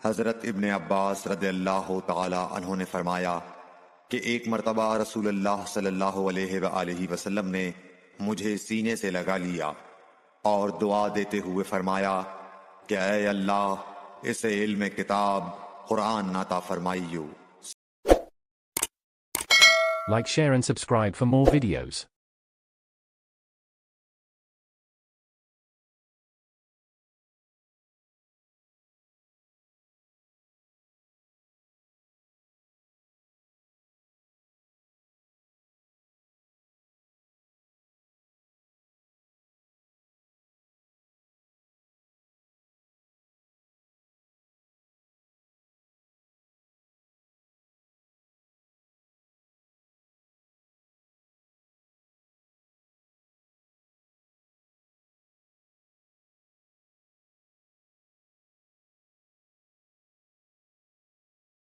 हज़रत इब्ने अब्बास रज़ियल्लाहु ताला अन्हु ने फरमाया कि एक मर्तबा रसूलुल्लाह सल्लल्लाहु अलैहि वसल्लम ने मुझे सीने से लगा लिया और दुआ देते हुए फरमाया कि ऐ अल्लाह इसे इल्म किताब कुरान नाता फरमाइयो। Like, share and subscribe for more videos.